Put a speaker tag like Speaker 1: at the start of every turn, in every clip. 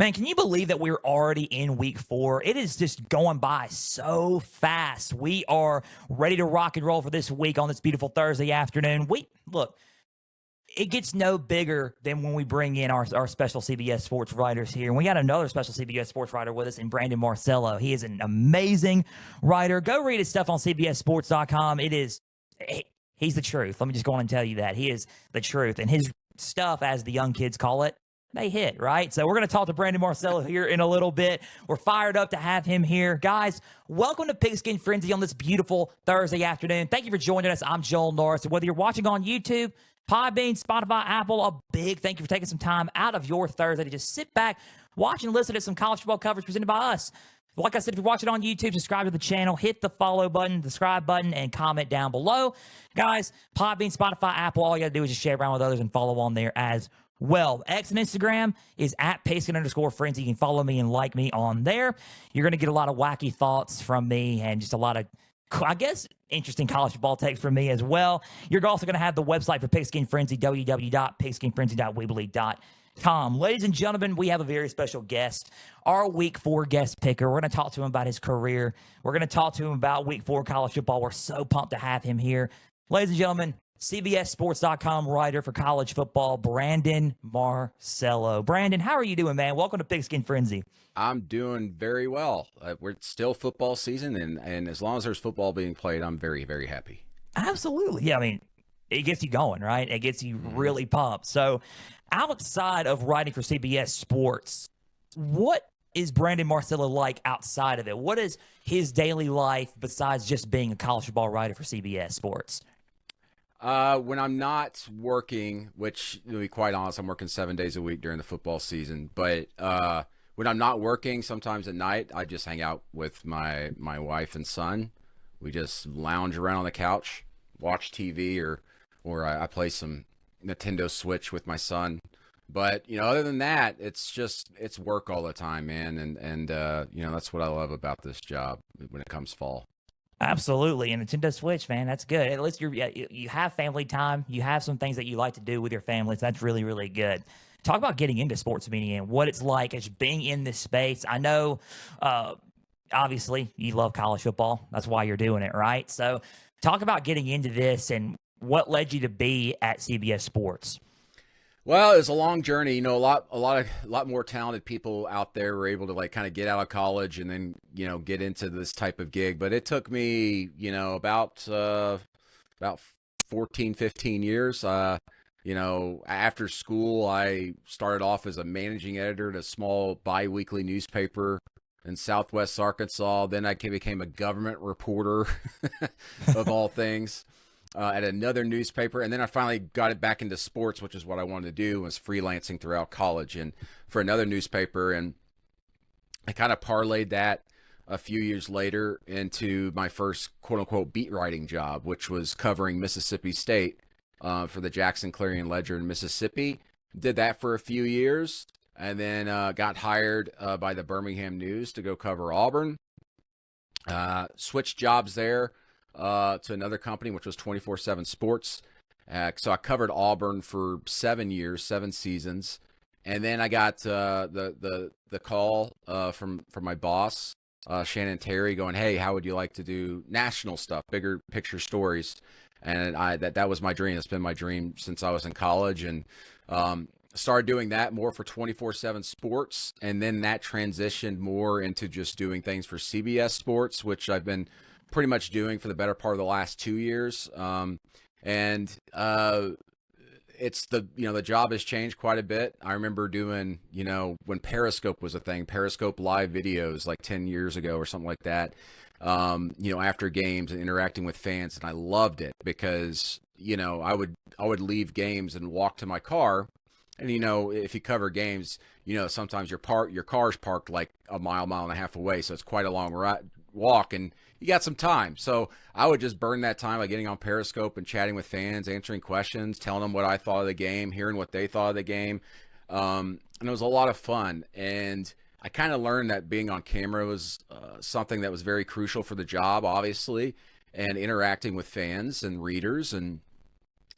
Speaker 1: Man, can you believe that we're already in week 4? It is just going by so fast. We are ready to rock and roll for this week on this beautiful Thursday afternoon. Look, it gets no bigger than when we bring in our special CBS sports writers here. And we got another special CBS sports writer with us in Brandon Marcello. He is an amazing writer. Go read his stuff on CBSSports.com. He's the truth. Let me just go on and tell you that. He is the truth. And his stuff, as the young kids call it, they hit, right? So we're going to talk to Brandon Marcello here in a little bit. We're fired up to have him here. Guys, welcome to Pigskin Frenzy on this beautiful Thursday afternoon. Thank you for joining us. I'm Joel Norris. Whether you're watching on YouTube, Podbean, Spotify, Apple, a big thank you for taking some time out of your Thursday to just sit back, watch and listen to some college football coverage presented by us. Like I said, if you're watching on YouTube, subscribe to the channel, hit the follow button, subscribe button, and comment down below. Guys, Podbean, Spotify, Apple, all you got to do is just share around with others and follow on there as well. X and Instagram is at Pigskin_Frenzy. You can follow me and like me on there. You're going to get a lot of wacky thoughts from me and just a lot of, I guess, interesting college football takes from me as well. You're also going to have the website for Pigskin Frenzy, www.pigskinfrenzy.weebly.com. Ladies and gentlemen, we have a very special guest, our Week 4 guest picker. We're going to talk to him about his career. We're going to talk to him about Week 4 college football. We're so pumped to have him here. Ladies and gentlemen, CBSSports.com writer for college football, Brandon Marcello. Brandon, how are you doing, man? Welcome to Pigskin Frenzy.
Speaker 2: I'm doing very well. We're still football season, and as long as there's football being played, I'm very, very happy.
Speaker 1: Absolutely. Yeah, I mean, it gets you going, right? It gets you really pumped. So outside of writing for CBS Sports, what is Brandon Marcello like outside of it? What is his daily life besides just being a college football writer for CBS Sports?
Speaker 2: When I'm not working, which to be quite honest, I'm working 7 days a week during the football season. But when I'm not working, sometimes at night, I just hang out with my wife and son. We just lounge around on the couch, watch TV, or I play some Nintendo Switch with my son. But other than that, it's work all the time, man. And that's what I love about this job when it comes fall.
Speaker 1: Absolutely. And Nintendo Switch, man, that's good. At least you have family time. You have some things that you like to do with your family. So that's really, really good. Talk about getting into sports media and what it's like as being in this space. I know, obviously, you love college football. That's why you're doing it, right? So talk about getting into this and what led you to be at CBS Sports.
Speaker 2: Well, it was a long journey. A lot more talented people out there were able to kind of get out of college and then get into this type of gig. But it took me about 14, 15 years. After school, I started off as a managing editor at a small biweekly newspaper in Southwest Arkansas. Then I became a government reporter of all things. At another newspaper, and then I finally got it back into sports, which is what I wanted to do, was freelancing throughout college and for another newspaper. And I kind of parlayed that a few years later into my first quote-unquote beat writing job, which was covering Mississippi State for the Jackson Clarion Ledger in Mississippi. Did that for a few years, and then got hired by the Birmingham News to go cover Auburn. Switched jobs there to another company, which was 24/7 Sports. So I covered Auburn for 7 years, 7 seasons, and then I got the call from my boss, Shannon Terry, going, "Hey, how would you like to do national stuff, bigger picture stories?" And that was my dream. It's been my dream since I was in college, and started doing that more for 24/7 Sports, and then that transitioned more into just doing things for CBS Sports, which I've been pretty much doing for the better part of the last 2 years. It's the job has changed quite a bit. I remember doing, when Periscope was a thing, Periscope live videos like 10 years ago or something like that, after games and interacting with fans. And I loved it because, I would leave games and walk to my car. And, if you cover games, sometimes your car's parked like a mile and a half away. So it's quite a long walk, and you got some time. So I would just burn that time by getting on Periscope and chatting with fans, answering questions, telling them what I thought of the game, hearing what they thought of the game. And it was a lot of fun. And I kind of learned that being on camera was something that was very crucial for the job, obviously, and interacting with fans and readers. And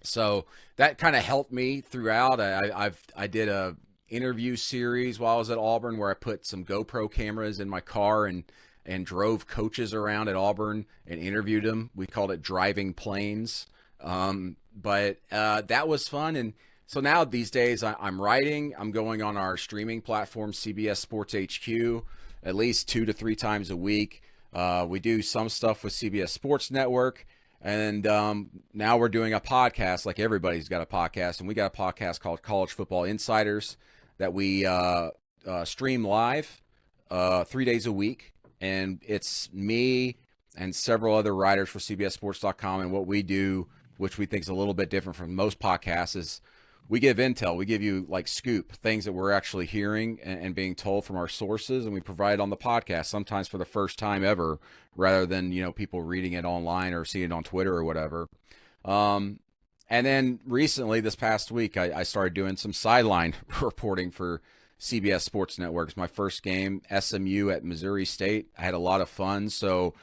Speaker 2: so that kind of helped me throughout. I did a interview series while I was at Auburn where I put some GoPro cameras in my car and drove coaches around at Auburn and interviewed them. We called it driving planes. But that was fun. And so now these days I'm writing. I'm going on our streaming platform, CBS Sports HQ, at least 2 to 3 times a week. We do some stuff with CBS Sports Network. And now we're doing a podcast, like everybody's got a podcast. And we got a podcast called College Football Insiders that we stream live 3 days a week. And it's me and several other writers for CBSSports.com. And what we do, which we think is a little bit different from most podcasts, is we give intel. We give you like scoop, things that we're actually hearing and being told from our sources, and we provide it on the podcast, sometimes for the first time ever, rather than, people reading it online or seeing it on Twitter or whatever. And then recently, this past week, I started doing some sideline reporting for CBS Sports Network. It's my first game, SMU at Missouri State. I had a lot of fun. So,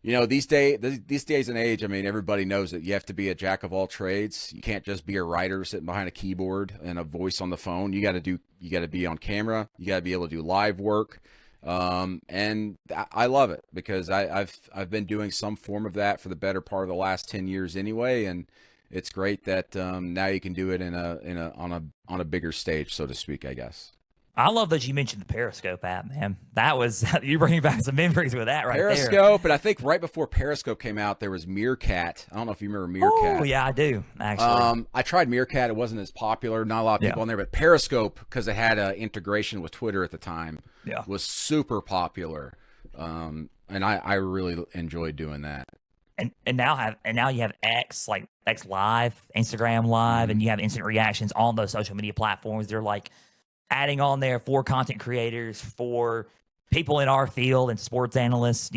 Speaker 2: these days and age, I mean, everybody knows that you have to be a jack of all trades. You can't just be a writer sitting behind a keyboard and a voice on the phone. You got to be on camera. You got to be able to do live work. And I love it because I've been doing some form of that for the better part of the last 10 years anyway. And it's great that now you can do it on a bigger stage, so to speak, I guess.
Speaker 1: I love that you mentioned the Periscope app, man. That was, you're bringing back some memories with that right
Speaker 2: Periscope,
Speaker 1: there.
Speaker 2: Periscope, and I think right before Periscope came out, there was Meerkat. I don't know if you remember Meerkat.
Speaker 1: Oh, yeah, I do, actually.
Speaker 2: I tried Meerkat. It wasn't as popular. Not a lot of people on there, but Periscope, because it had an integration with Twitter at the time, was super popular. And I really enjoyed doing that.
Speaker 1: And now you have X, like X Live, Instagram Live, and you have instant reactions on those social media platforms. They're like adding on there for content creators, for people in our field and sports analysts,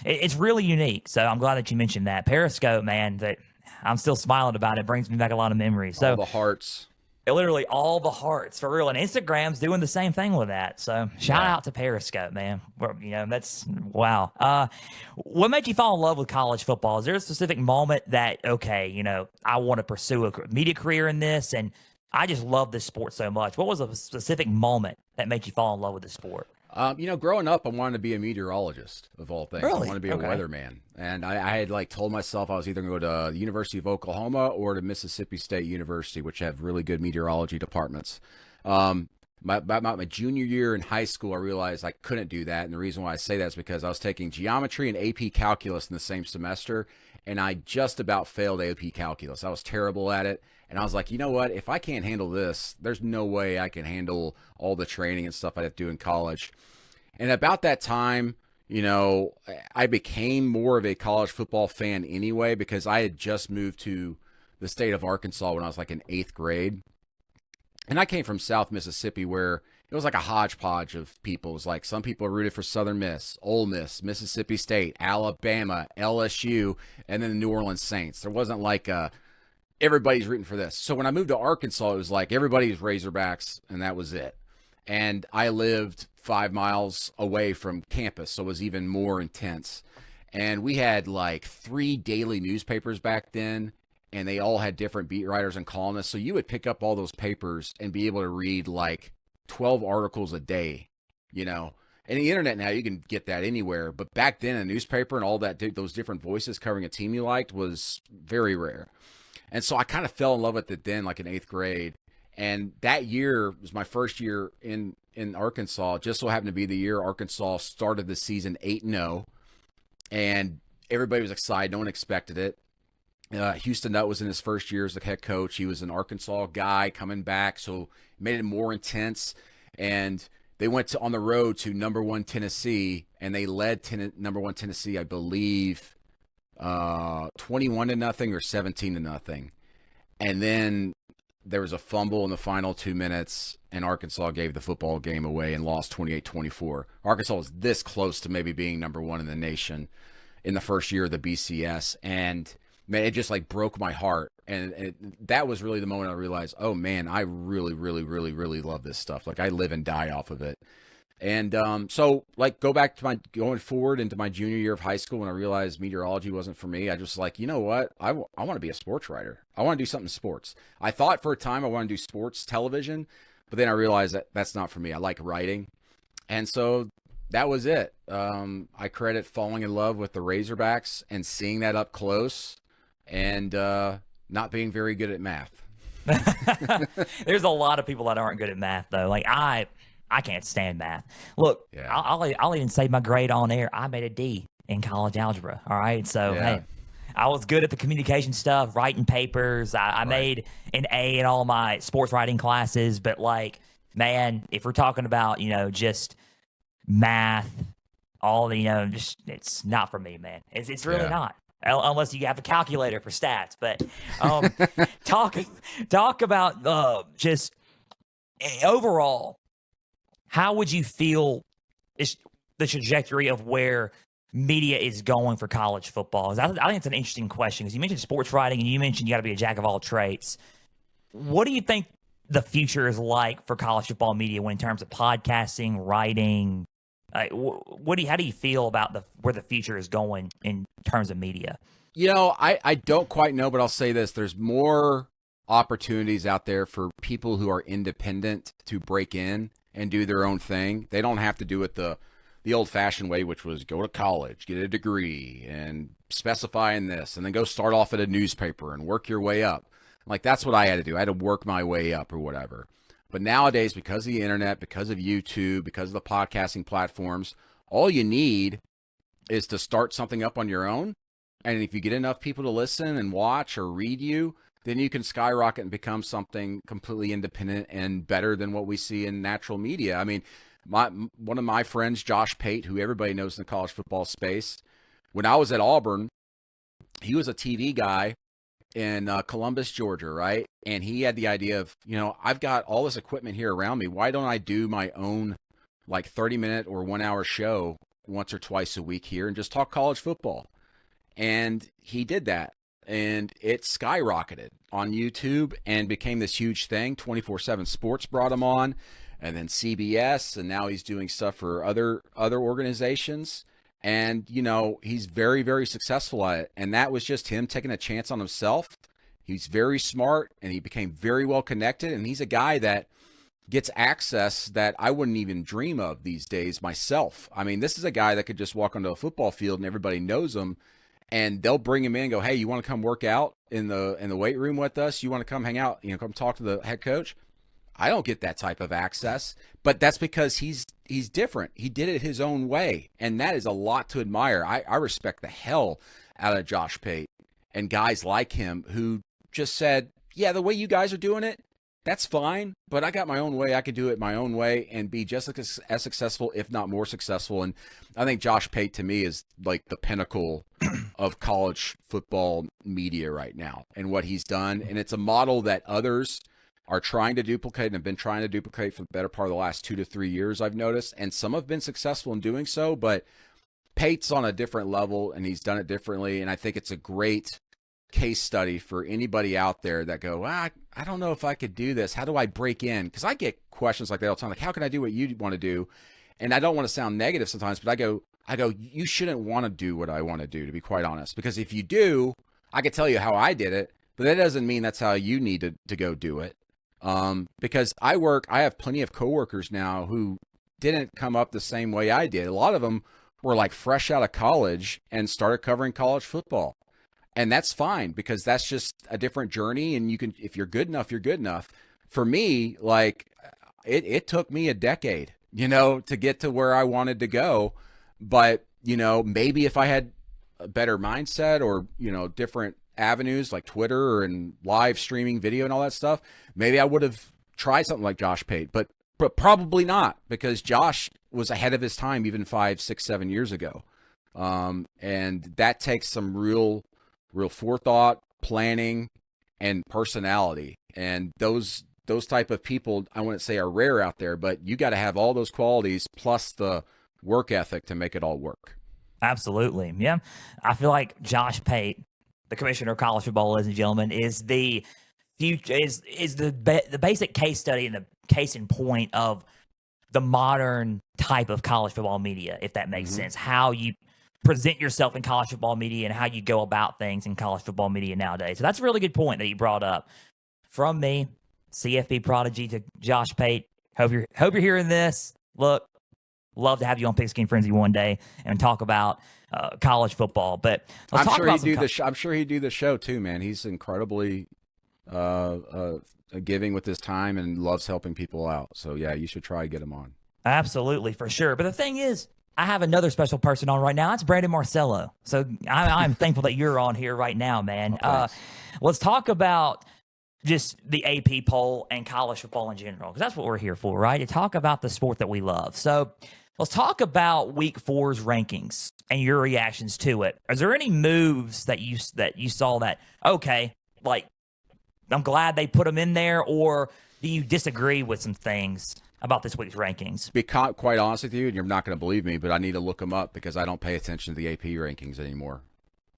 Speaker 1: it's really unique. So I'm glad that you mentioned that. Periscope, man, that I'm still smiling about it. Brings me back a lot of memories. So
Speaker 2: all the hearts.
Speaker 1: Literally all the hearts, for real. And Instagram's doing the same thing with that. So shout out to Periscope, man. That's wow. What made you fall in love with college football? Is there a specific moment that, I want to pursue a media career in this, and I just love this sport so much? What was a specific moment that made you fall in love with the sport?
Speaker 2: Growing up, I wanted to be a meteorologist, of all things.
Speaker 1: Really?
Speaker 2: I wanted to be a weatherman. And I had told myself I was either going to go to the University of Oklahoma or to Mississippi State University, which have really good meteorology departments. My junior year in high school, I realized I couldn't do that. And the reason why I say that is because I was taking geometry and AP calculus in the same semester, and I just about failed AP calculus. I was terrible at it. And I was like, you know what? If I can't handle this, there's no way I can handle all the training and stuff I have to do in college. And about that time, I became more of a college football fan anyway, because I had just moved to the state of Arkansas when I was in 8th grade. And I came from South Mississippi, where it was like a hodgepodge of people. It was like some people rooted for Southern Miss, Ole Miss, Mississippi State, Alabama, LSU, and then the New Orleans Saints. There wasn't like everybody's rooting for this. So when I moved to Arkansas, it was like everybody's Razorbacks, and that was it. And I lived 5 miles away from campus, so it was even more intense. And we had 3 daily newspapers back then, and they all had different beat writers and columnists. So you would pick up all those papers and be able to read 12 articles a day, And the internet now, you can get that anywhere. But back then, a newspaper and all that, those different voices covering a team you liked was very rare. And so I kind of fell in love with it then, in 8th grade. And that year was my first year in Arkansas. Just so happened to be the year Arkansas started the season 8-0. And everybody was excited. No one expected it. Houston Nutt was in his first year as the head coach. He was an Arkansas guy coming back, so it made it more intense. And they went on the road to number 1 Tennessee, and they led number 1 Tennessee, I believe, 21-0 or 17-0. And then there was a fumble in the final 2 minutes, and Arkansas gave the football game away and lost 28-24. Arkansas was this close to maybe being number 1 in the nation in the first year of the BCS. And man, it just broke my heart. And that was really the moment I realized, oh man, I really, really, really, really love this stuff. I live and die off of it. And so go back to going forward into my junior year of high school, when I realized meteorology wasn't for me. I just you know what? I want to be a sports writer. I want to do something in sports. I thought for a time I wanted to do sports television, But then I realized that that's not for me. I like writing. And so that was it. I credit falling in love with the Razorbacks and seeing that up close and not being very good at math.
Speaker 1: There's a lot of people that aren't good at math, though. Like, I can't stand math. Look,
Speaker 2: Yeah.
Speaker 1: I'll even say my grade on air. I made a D in college algebra. All right. So,
Speaker 2: Yeah.
Speaker 1: hey, I was good at the communication stuff, writing papers. I made an A in all my sports writing classes. But, like, man, if we're talking about, just math, just it's not for me, man. It's really not. Unless you have a calculator for stats. But talk about just overall, how would you feel is the trajectory of where media is going for college football? I think it's an interesting question because you mentioned sports writing and you mentioned you got to be a jack of all trades. What do you think the future is like for college football media in terms of podcasting, writing? How do you feel about where the future is going in terms of media?
Speaker 2: I don't quite know, but I'll say this. There's more opportunities out there for people who are independent to break in and do their own thing. They don't have to do it the old-fashioned way, which was go to college, get a degree, and specify in this, and then go start off at a newspaper and work your way up. Like, that's what I had to do. I had to work my way up or whatever. But nowadays, because of the internet, because of YouTube, because of the podcasting platforms, all you need is to start something up on your own. And if you get enough people to listen and watch or read you, then you can skyrocket and become something completely independent and better than what we see in natural media. I mean, one of my friends, Josh Pate, who everybody knows in the college football space, when I was at Auburn, he was a TV guy in Columbus, Georgia, right? And he had the idea of, I've got all this equipment here around me. Why don't I do my own 30-minute or 1-hour show once or twice a week here and just talk college football? And he did that. And it skyrocketed on YouTube and became this huge thing. 24/7 Sports brought him on, and then CBS, and now he's doing stuff for other organizations. And, he's very, very successful at it. And that was just him taking a chance on himself. He's very smart, and he became very well connected. And he's a guy that gets access that I wouldn't even dream of these days myself. I mean, this is a guy that could just walk onto a football field and everybody knows him. And they'll bring him in and go, hey, you want to come work out in the weight room with us? You want to come hang out, come talk to the head coach? I don't get that type of access, but that's because he's different. He did it his own way, and that is a lot to admire. I respect the hell out of Josh Pate and guys like him who just said, yeah, the way you guys are doing it, that's fine, but I got my own way. I could do it my own way and be just as successful, if not more successful. And I think Josh Pate, to me, is like the pinnacle of college football media right now and what he's done. And it's a model that others are trying to duplicate and have been trying to duplicate for the better part of the last 2 to 3 years, I've noticed. And some have been successful in doing so, but Pate's on a different level and he's done it differently. And I think it's a great case study for anybody out there that go, I don't know if I could do this. How do I break in? Because I get questions like that all the time. Like, how can I do what you want to do? And I don't want to sound negative sometimes, but I go, you shouldn't want to do what I want to do, to be quite honest. Because if you do, I could tell you how I did it, but that doesn't mean that's how you need to go do it. Because I have plenty of coworkers now who didn't come up the same way I did. A lot of them were like fresh out of college and started covering college football. And that's fine because that's just a different journey. And you can, if you're good enough, you're good enough. For me, like it took me a decade, to get to where I wanted to go. But, maybe if I had a better mindset or, different avenues like Twitter and live streaming video and all that stuff, maybe I would have tried something like Josh Pate, but probably not, because Josh was ahead of his time even 5, 6, 7 years ago. And that takes some real forethought, planning, and personality. And those type of people, I wouldn't say are rare out there, but you got to have all those qualities plus the work ethic to make it all work.
Speaker 1: Absolutely. Yeah. I feel like Josh Pate, the commissioner of college football, ladies and gentlemen, is the future, is the basic case study and the case in point of the modern type of college football media, if that makes sense. How you present yourself in college football media and how you go about things in college football media nowadays. So that's a really good point that you brought up. From me, CFB prodigy to Josh Pate. Hope you're hearing this. Look, love to have you on Pigskin Frenzy one day and talk about college football. But let's talk about
Speaker 2: I'm sure he'd do the show too, man. He's incredibly giving with his time and loves helping people out. So yeah, you should try to get him on.
Speaker 1: Absolutely, for sure. But the thing is, I have another special person on right now. That's Brandon Marcello. So I'm thankful that you're on here right now, man. Let's talk about just the AP poll and college football in general, because that's what we're here for, right? To talk about the sport that we love. So let's talk about Week 4's rankings and your reactions to it. Is there any moves that you saw that, okay, like, I'm glad they put them in there, or do you disagree with some things about this week's rankings?
Speaker 2: To be quite honest with you, and you're not going to believe me, but I need to look them up because I don't pay attention to the AP rankings anymore.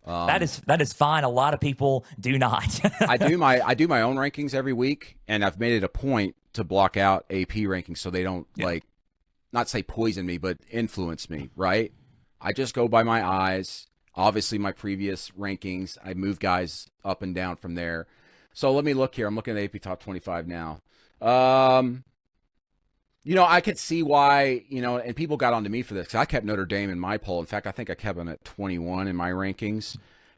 Speaker 1: That is fine. A lot of people do not.
Speaker 2: I do my own rankings every week, and I've made it a point to block out AP rankings so they don't not say poison me, but influence me. Right? I just go by my eyes. Obviously, my previous rankings, I move guys up and down from there. So let me look here. I'm looking at AP Top 25 now. I could see why, and people got onto me for this, because I kept Notre Dame in my poll. In fact, I think I kept them at 21 in my rankings.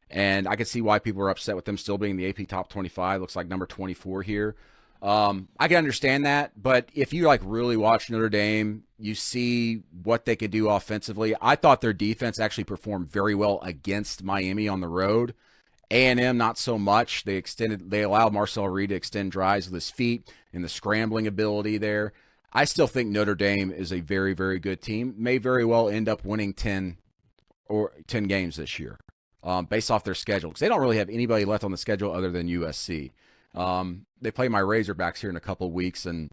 Speaker 2: And I could see why people were upset with them still being the AP Top 25. Looks like number 24 here. I can understand that. But if you really watch Notre Dame, you see what they could do offensively. I thought their defense actually performed very well against Miami on the road. A&M, not so much. They allowed Marcel Reed to extend drives with his feet and the scrambling ability there. I still think Notre Dame is a very, very good team. May very well end up winning 10 games this year based off their schedule, because they don't really have anybody left on the schedule other than USC. They play my Razorbacks here in a couple of weeks, and,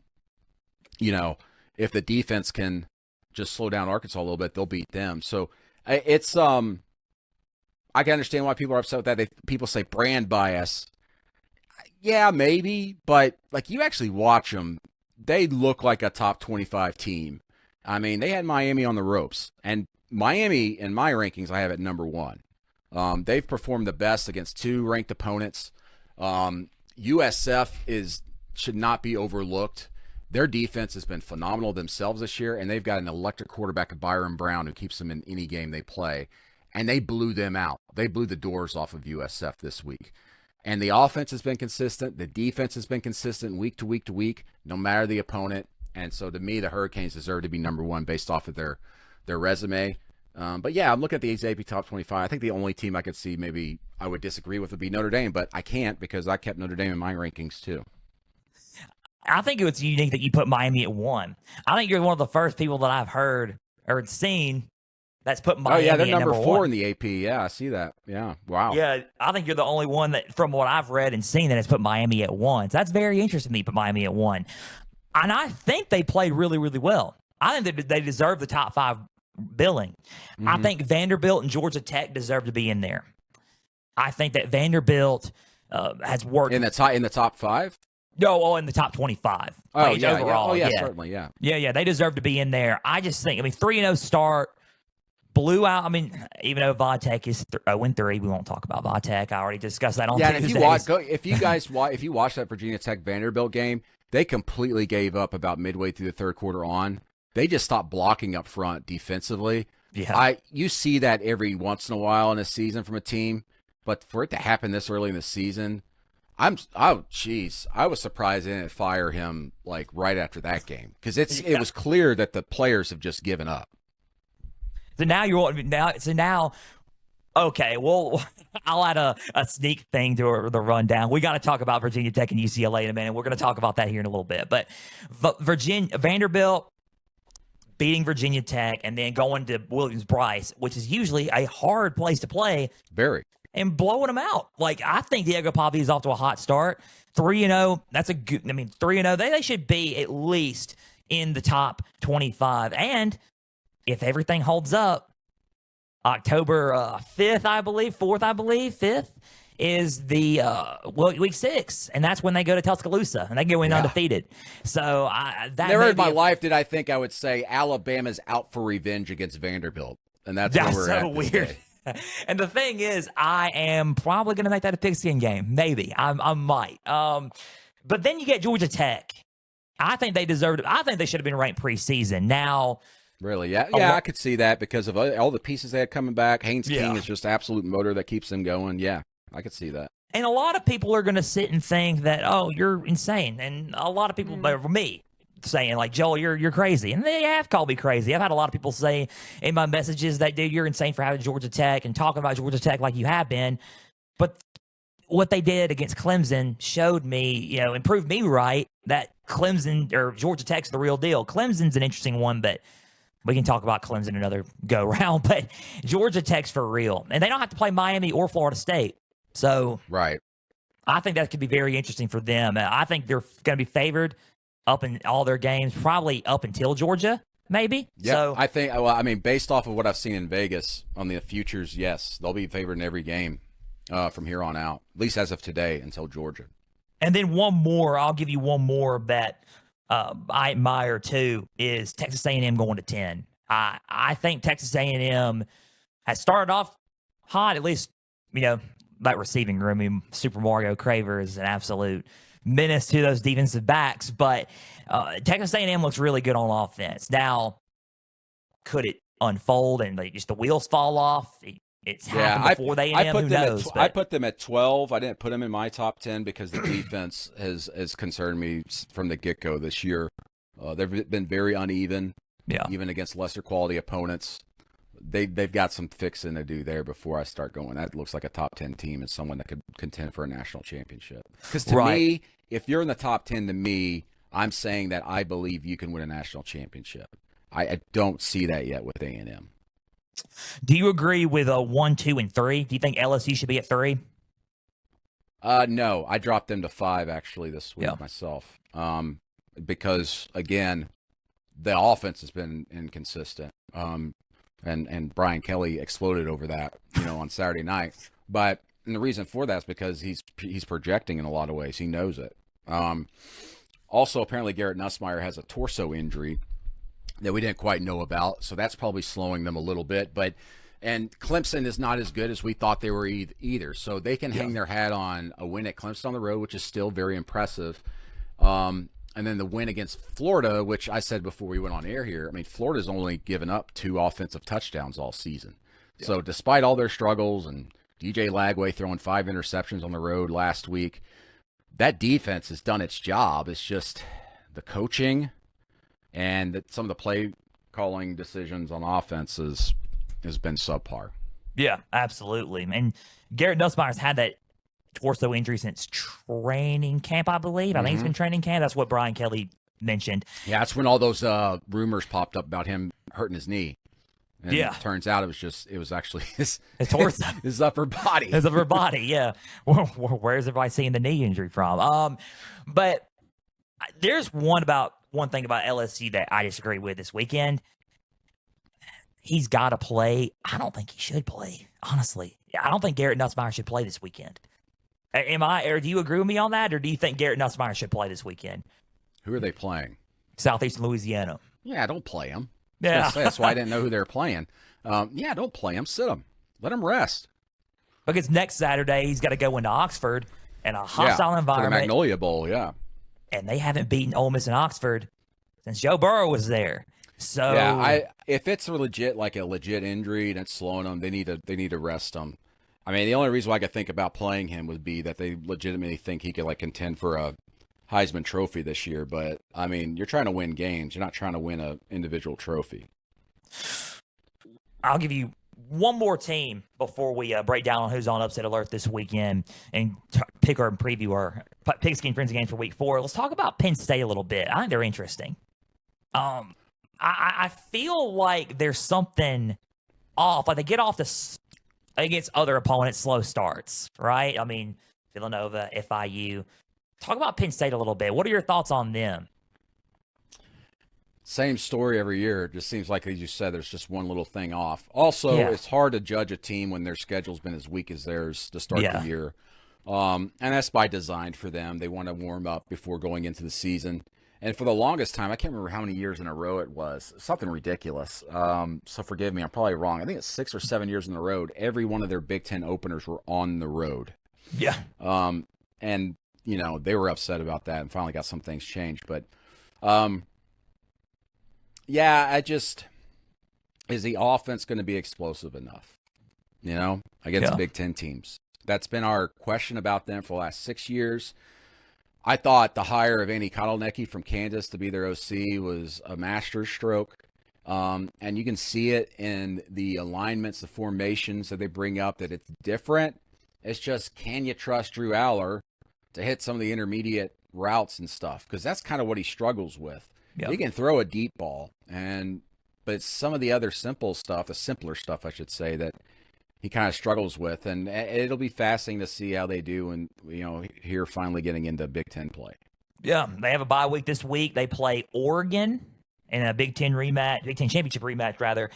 Speaker 2: if the defense can just slow down Arkansas a little bit, they'll beat them. So it's I can understand why people are upset with that. People say brand bias. Yeah, maybe, but you actually watch them. They look like a top 25 team. I mean, they had Miami on the ropes. And Miami, in my rankings, I have at number 1. They've performed the best against 2 ranked opponents. USF should not be overlooked. Their defense has been phenomenal themselves this year, and they've got an electric quarterback, Byron Brown, who keeps them in any game they play. And they blew them out. They blew the doors off of USF this week. And the offense has been consistent. The defense has been consistent week to week to week, no matter the opponent. And so to me, the Hurricanes deserve to be number 1 based off of their resume. But yeah, I'm looking at the AP Top 25. I think the only team I could see maybe I would disagree with would be Notre Dame, but I can't because I kept Notre Dame in my rankings too.
Speaker 1: I think it was unique that you put Miami at 1. I think you're one of the first people that I've heard or seen that's put Miami at
Speaker 2: they're number 4
Speaker 1: 1.
Speaker 2: in the AP. Yeah, I see that. Yeah, wow.
Speaker 1: Yeah, I think you're the only one that, from what I've read and seen, that has put Miami at 1. So that's very interesting that you put Miami at 1. And I think they played really, really well. I think that they deserve the top 5 billing. Mm-hmm. I think Vanderbilt and Georgia Tech deserve to be in there. I think that Vanderbilt has worked
Speaker 2: in the top 5.
Speaker 1: No, in the top 25.
Speaker 2: Oh, yeah,
Speaker 1: overall.
Speaker 2: yeah. Certainly, yeah.
Speaker 1: Yeah, they deserve to be in there. I just think, 3-0 start, blew out. Even though Vodtech is 0-3, we won't talk about Vodtech. I already discussed that on Tuesdays.
Speaker 2: If you watch that Virginia Tech Vanderbilt game, they completely gave up about midway through the third quarter on. They just stopped blocking up front defensively.
Speaker 1: Yeah.
Speaker 2: You see that every once in a while in a season from a team, but for it to happen this early in the season, I was surprised they didn't fire him right after that game, because it was clear that the players have just given up.
Speaker 1: So now, okay, well, I'll add a sneak thing to the rundown. We got to talk about Virginia Tech and UCLA in a minute. We're going to talk about that here in a little bit. But Vanderbilt beating Virginia Tech and then going to Williams-Brice, which is usually a hard place to play.
Speaker 2: Very.
Speaker 1: And blowing them out. I think Diego Pavi is off to a hot start. 3-0, that's a good, 3-0, they should be at least in the top 25. And if everything holds up, October 5th, I believe, 4th, I believe, 5th is the week 6, and that's when they go to Tuscaloosa and they go in undefeated. So
Speaker 2: never in my life did I think I would say Alabama's out for revenge against Vanderbilt, and that's where we're
Speaker 1: so
Speaker 2: at
Speaker 1: weird. And the thing is, I am probably going to make that a pigskin game. Maybe I might. But then you get Georgia Tech. I think they deserved it. I think they should have been ranked preseason. Now,
Speaker 2: Really? Yeah, I could see that because of all the pieces they had coming back. Haynes King
Speaker 1: Yeah.
Speaker 2: is just absolute motor that keeps them going. Yeah, I could see that.
Speaker 1: and a lot of people are going to sit and think that, oh, you're insane. And a lot of people, me, saying like, Joel, you're crazy. And they have called me crazy. I've had a lot of people say in my messages that, dude, you're insane for having Georgia Tech and talking about Georgia Tech like you have been. But what they did against Clemson showed me, and proved me right that Clemson or Georgia Tech's the real deal. Clemson's an interesting one, but we can talk about Clemson another go round. But Georgia Tech's for real. And they don't have to play Miami or Florida State. So
Speaker 2: Right.
Speaker 1: I think that could be very interesting for them. I think they're going to be favored up in all their games, probably up until Georgia, maybe.
Speaker 2: Yeah,
Speaker 1: So
Speaker 2: I think. Well, I mean, based off of what I've seen in Vegas on the futures, yes, they'll be favored in every game from here on out, at least as of today until Georgia.
Speaker 1: And then one more, I'll give you one more that I admire too, is Texas A&M going to 10. I think Texas A&M has started off hot, at least, that receiving room. I mean, Super Mario Craver is an absolute menace to those defensive backs, but Texas A&M looks really good on offense. Now, could it unfold and just the wheels fall off? It's happened before they A&M. Who knows?
Speaker 2: I put them at 12. I didn't put them in my top 10 because the defense has concerned me from the get-go this year. They've been very uneven, even against lesser quality opponents. They've got some fixing to do there before I start going. That looks like a top 10 team and someone that could contend for a national championship. Because to me, if you're in the top 10, to me, I'm saying that I believe you can win a national championship. I don't see that yet with A&M.
Speaker 1: Do you agree with 1, 2, and 3? Do you think LSU should be at 3?
Speaker 2: No, I dropped them to 5 actually this week myself. Because again, the offense has been inconsistent. And Brian Kelly exploded over that, on Saturday night. And the reason for that is because he's projecting in a lot of ways. He knows it. Also, apparently Garrett Nussmeier has a torso injury that we didn't quite know about, so that's probably slowing them a little bit. And Clemson is not as good as we thought they were either, so they can hang their hat on a win at Clemson on the road, which is still very impressive. And then the win against Florida, which I said before we went on air here, I mean, Florida's only given up 2 offensive touchdowns all season. Yeah. So despite all their struggles and DJ Lagway throwing 5 interceptions on the road last week, that defense has done its job. It's just the coaching and some of the play calling decisions on offense has been subpar.
Speaker 1: Yeah, absolutely. And Garrett Nussmeier's had that torso injury since training camp, I believe. I think it's been training camp. That's what Brian Kelly mentioned.
Speaker 2: Yeah, that's when all those rumors popped up about him hurting his knee. And it turns out it was actually his
Speaker 1: torso.
Speaker 2: His upper body.
Speaker 1: His upper body, yeah. Where's everybody seeing the knee injury from? But there's one thing about LSU that I disagree with this weekend. He's got to play. I don't think he should play, honestly. I don't think Garrett Nussmeier should play this weekend. Or do you agree with me on that, or do you think Garrett Nussmeier should play this weekend?
Speaker 2: Who are they playing?
Speaker 1: Southeastern Louisiana.
Speaker 2: Yeah, don't play him.
Speaker 1: Yeah.
Speaker 2: That's why I didn't know who they were playing. Don't play him. Sit him. Let him rest.
Speaker 1: Because next Saturday, he's got to go into Oxford in a hostile environment.
Speaker 2: For the Magnolia Bowl, yeah.
Speaker 1: And they haven't beaten Ole Miss in Oxford since Joe Burrow was there. So
Speaker 2: if it's a legit injury and it's slowing them, they need to rest him. I mean, the only reason why I could think about playing him would be that they legitimately think he could contend for a Heisman Trophy this year. But I mean, you're trying to win games. You're not trying to win an individual trophy.
Speaker 1: I'll give you one more team before we break down on who's on upset alert this weekend and pick or preview our Pigskin Frenzy Games for Week 4. Let's talk about Penn State a little bit. I think they're interesting. I feel like there's something off. Like they get off against other opponents slow starts, right? I mean, Villanova, FIU. Talk about Penn State a little bit. What are your thoughts on them?
Speaker 2: Same story every year. It just seems like, as you said, there's just one little thing off. Also, It's hard to judge a team when their schedule's been as weak as theirs to start the year. And that's by design for them. They want to warm up before going into the season. And for the longest time, I can't remember how many years in a row it was. Something ridiculous. So forgive me, I'm probably wrong. I think it's 6 or 7 years in a row. Every one of their Big Ten openers were on the road.
Speaker 1: Yeah.
Speaker 2: And they were upset about that and finally got some things changed. But, yeah, is the offense going to be explosive enough, against
Speaker 1: Yeah.
Speaker 2: Big Ten teams? That's been our question about them for the last 6 years. I thought the hire of Andy Kotelnicki from Kansas to be their OC was a masterstroke. And you can see it in the alignments, the formations that they bring up, that it's different. It's just, can you trust Drew Aller to hit some of the intermediate routes and stuff? Because that's kind of what he struggles with.
Speaker 1: Yep.
Speaker 2: He can throw a deep ball, but it's some of the other simpler stuff, I should say, that he kind of struggles with. And it'll be fascinating to see how they do, and here finally getting into Big Ten play.
Speaker 1: Yeah, they have a bye week this week. They play Oregon in a Big Ten championship rematch, rather,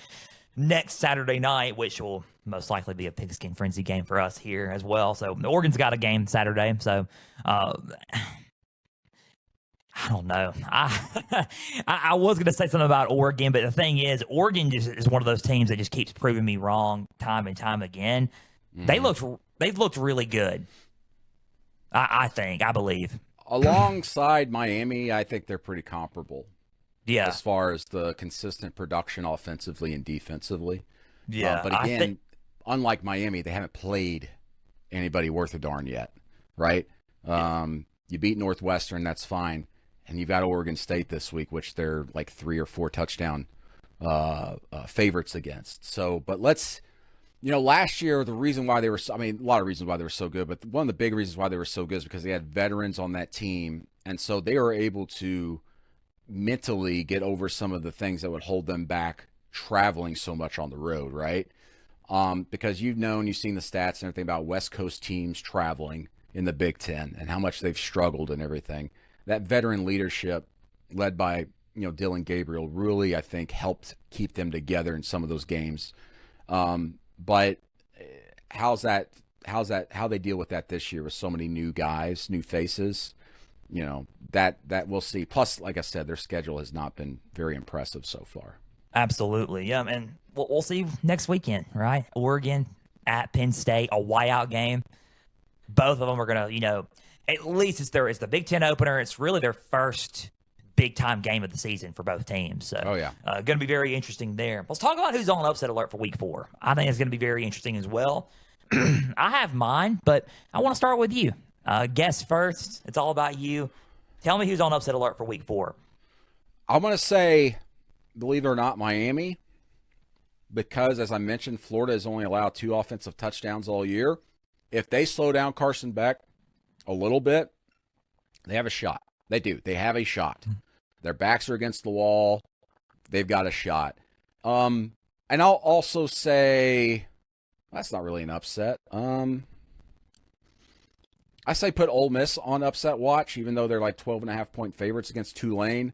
Speaker 1: next Saturday night, which will most likely be a Pigskin Frenzy game for us here as well. So Oregon's got a game Saturday. So I don't know. I was going to say something about Oregon, but the thing is, Oregon just is one of those teams that just keeps proving me wrong time and time again.
Speaker 2: Mm-hmm.
Speaker 1: They've looked really good. I believe.
Speaker 2: Alongside Miami, I think they're pretty comparable.
Speaker 1: Yeah.
Speaker 2: As far as the consistent production offensively and defensively.
Speaker 1: Yeah.
Speaker 2: But again, unlike Miami, they haven't played anybody worth a darn yet, right? You beat Northwestern, that's fine. And you've got Oregon State this week, which they're like 3 or 4 touchdown favorites against. So, but last year, the reason why they were, a lot of reasons why they were so good, but one of the big reasons why they were so good is because they had veterans on that team. And so they were able to mentally get over some of the things that would hold them back traveling so much on the road, right? Because you've seen the stats and everything about West Coast teams traveling in the Big Ten and how much they've struggled and everything. That veteran leadership led by, Dylan Gabriel really, I think, helped keep them together in some of those games. But how they deal with that this year with so many new guys, new faces, that we'll see. Plus, like I said, their schedule has not been very impressive so far.
Speaker 1: Absolutely. Yeah. And we'll see next weekend, right? Oregon at Penn State, a whiteout game. Both of them are going to, at least it's the Big Ten opener. It's really their first big time game of the season for both teams. So, going to be very interesting there. Let's talk about who's on upset alert for week 4. I think it's going to be very interesting as well. I have mine, but I want to start with you. Guess first. It's all about you. Tell me who's on upset alert for week 4.
Speaker 2: I'm going to say, believe it or not, Miami, because as I mentioned, Florida has only allowed 2 offensive touchdowns all year. If they slow down Carson Beck a little bit, they have a shot. They do. They have a shot. Their backs are against the wall. They've got a shot. And I'll also say, that's not really an upset. I say put Ole Miss on upset watch, even though they're like 12.5-point favorites against Tulane.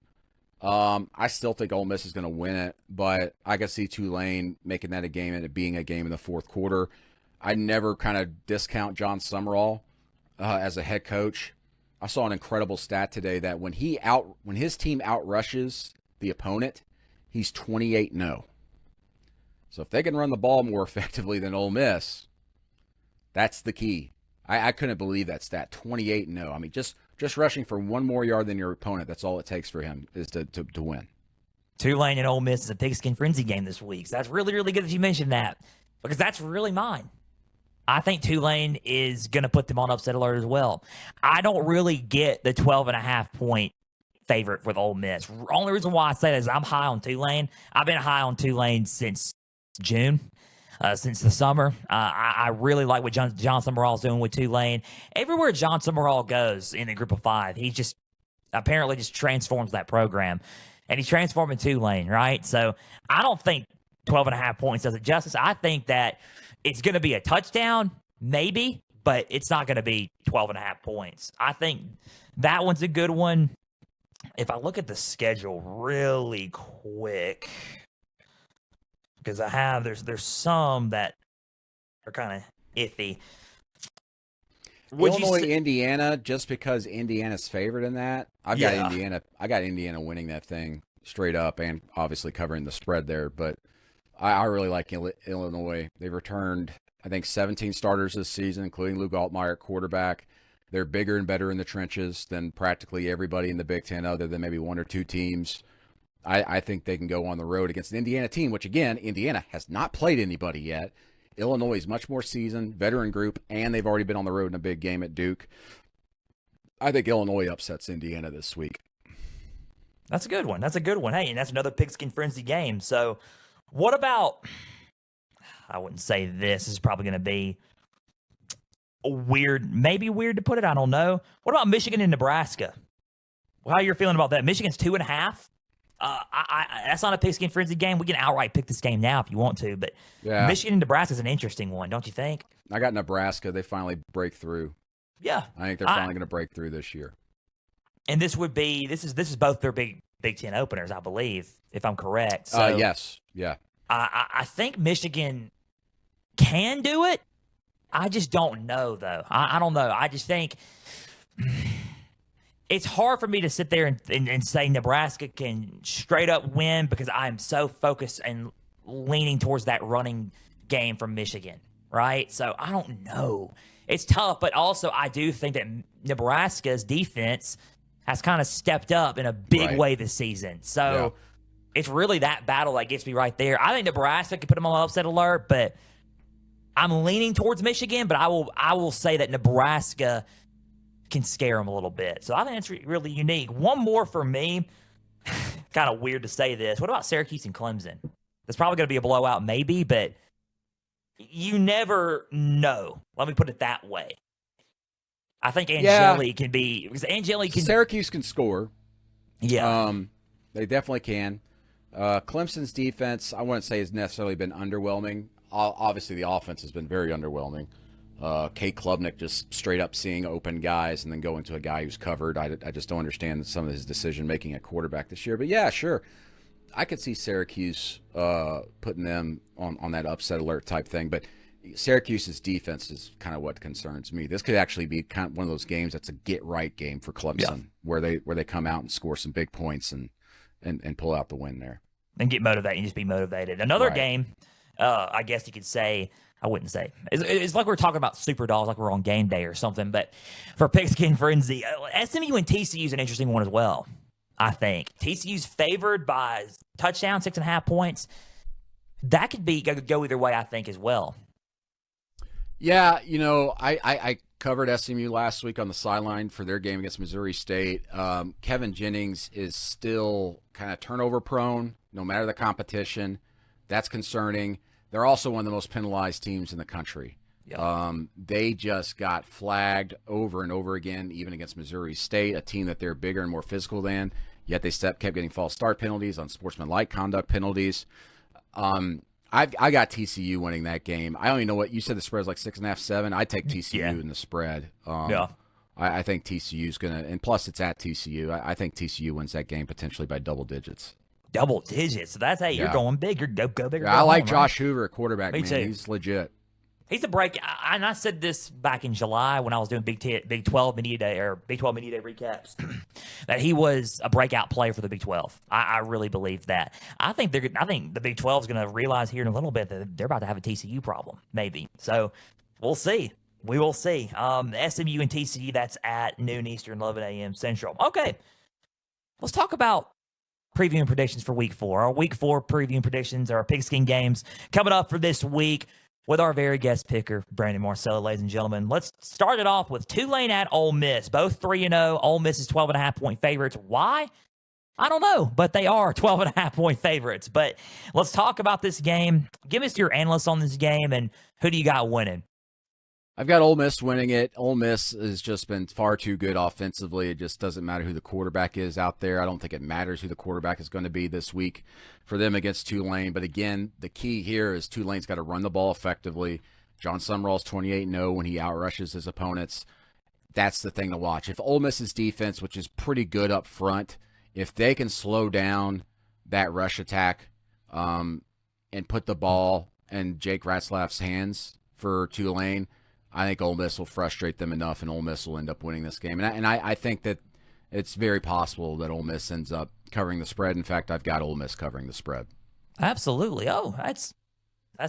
Speaker 2: I still think Ole Miss is going to win it, but I can see Tulane making that a game and it being a game in the fourth quarter. I never kind of discount John Summerall as a head coach. I saw an incredible stat today that when his team outrushes the opponent, he's 28-0. So if they can run the ball more effectively than Ole Miss, that's the key. I couldn't believe that stat, 28-0. I mean, just rushing for 1 more yard than your opponent, that's all it takes for him is to win.
Speaker 1: Tulane and Ole Miss is a Pigskin Frenzy game this week. So that's really, really good that you mentioned that, because that's really mine. I think Tulane is going to put them on upset alert as well. I don't really get the 12.5-point favorite with Ole Miss. Only reason why I say that is I'm high on Tulane. I've been high on Tulane since June, since the summer. I really like what John Summerall's doing with Tulane. Everywhere John Summerall goes in the group of 5, he just apparently just transforms that program. And he's transforming Tulane, right? So I don't think 12.5 points does it justice. I think that it's going to be a touchdown, maybe, but it's not going to be 12.5 points. I think that one's a good one. If I look at the schedule really quick, because there's some that are kind of iffy.
Speaker 2: Illinois, Indiana, just because Indiana's favored in that, I got Indiana winning that thing straight up, and obviously covering the spread there. But I really like Illinois. They've returned, I think, 17 starters this season, including Luke Altmaier at quarterback. They're bigger and better in the trenches than practically everybody in the Big Ten, other than maybe one or two teams. I think they can go on the road against an Indiana team, which, again, Indiana has not played anybody yet. Illinois is much more seasoned, veteran group, and they've already been on the road in a big game at Duke. I think Illinois upsets Indiana this week.
Speaker 1: That's a good one. That's a good one. Hey, and that's another Pigskin Frenzy game. So what about, I wouldn't say this is probably going to be weird, maybe weird to put it. I don't know. What about Michigan and Nebraska? How you're feeling about that? Michigan's 2.5. That's not a Pigskin Frenzy game. We can outright pick this game now if you want to, but
Speaker 2: Yeah.
Speaker 1: Michigan and Nebraska is an interesting one, don't you think?
Speaker 2: I got Nebraska. They finally break through.
Speaker 1: Yeah.
Speaker 2: I think they're finally going to break through this year.
Speaker 1: And this is both their Big Ten openers, I believe, if I'm correct. So
Speaker 2: Yes. Yeah.
Speaker 1: I think Michigan can do it. I just don't know, though. I don't know. I just think it's hard for me to sit there and say Nebraska can straight up win because I'm so focused and leaning towards that running game from Michigan, right? So I don't know. It's tough, but also I do think that Nebraska's defense has kind of stepped up in a big way this season. So it's really that battle that gets me right there. I think Nebraska could put them on upset alert, but I'm leaning towards Michigan, but I will say that Nebraska can scare them a little bit. So I think that's really unique. One more for me. Kind of weird to say this. What about Syracuse and Clemson? That's probably going to be a blowout, maybe, but you never know. Let me put it that way. I think Angeli can be, because Angeli can.
Speaker 2: Syracuse can score.
Speaker 1: Yeah.
Speaker 2: They definitely can. Clemson's defense, I wouldn't say has necessarily been underwhelming. Obviously, the offense has been very underwhelming. Kate Klubnik just straight up seeing open guys and then going to a guy who's covered. I just don't understand some of his decision making at quarterback this year. But yeah, sure. I could see Syracuse putting them on that upset alert type thing. But Syracuse's defense is kind of what concerns me. This could actually be kind of one of those games that's a get right game for Clemson, where they come out and score some big points and pull out the win there.
Speaker 1: And get motivated and just be motivated. Another game, I guess you could say, I wouldn't say. It's like we're talking about Super Dolls, like we're on game day or something. But for Pigskin Frenzy, SMU and TCU is an interesting one as well, I think. TCU's favored by touchdown, 6.5 points. That could go either way, I think, as well.
Speaker 2: Yeah, I covered SMU last week on the sideline for their game against Missouri State. Kevin Jennings is still kind of turnover prone, no matter the competition. That's concerning. They're also one of the most penalized teams in the country. Yep. They just got flagged over and over again, even against Missouri State, a team that they're bigger and more physical than, yet they kept getting false start penalties, unsportsmanlike conduct penalties. I got TCU winning that game. I don't even know what you said. The spread is like 6.5, 7. I take TCU in the spread. I think TCU's gonna, and plus it's at TCU. I think TCU wins that game potentially by double digits.
Speaker 1: Double digits. So that's you're going big. You're go big.
Speaker 2: I like Josh Hoover at quarterback.
Speaker 1: Me too.
Speaker 2: He's legit.
Speaker 1: He's a break. And I said this back in July when I was doing Big 12 Media Day or Big 12 Media Day recaps that he was a breakout player for the Big 12. I really believe that. I think the Big 12 is going to realize here in a little bit that they're about to have a TCU problem, maybe. So we'll see. We will see. SMU and TCU, that's at noon Eastern, 11 a.m. Central. Okay, let's talk about previewing predictions for Week 4. Our Week 4 previewing predictions are our Pigskin games coming up for this week with our very guest picker, Brandon Marcello, ladies and gentlemen. Let's start it off with Tulane at Ole Miss. Both 3-0. Ole Miss is 12.5-point favorites. Why? I don't know, but they are 12.5-point favorites. But let's talk about this game. Give us your analysts on this game, and who do you got winning?
Speaker 2: I've got Ole Miss winning it. Ole Miss has just been far too good offensively. It just doesn't matter who the quarterback is out there. I don't think it matters who the quarterback is going to be this week for them against Tulane. But again, the key here is Tulane's got to run the ball effectively. John Sumrall's 28-0 when he outrushes his opponents. That's the thing to watch. If Ole Miss's defense, which is pretty good up front, if they can slow down that rush attack and put the ball in Jake Ratzlaff's hands for Tulane, I think Ole Miss will frustrate them enough, and Ole Miss will end up winning this game. And I think that it's very possible that Ole Miss ends up covering the spread. In fact, I've got Ole Miss covering the spread.
Speaker 1: Absolutely. Oh, that's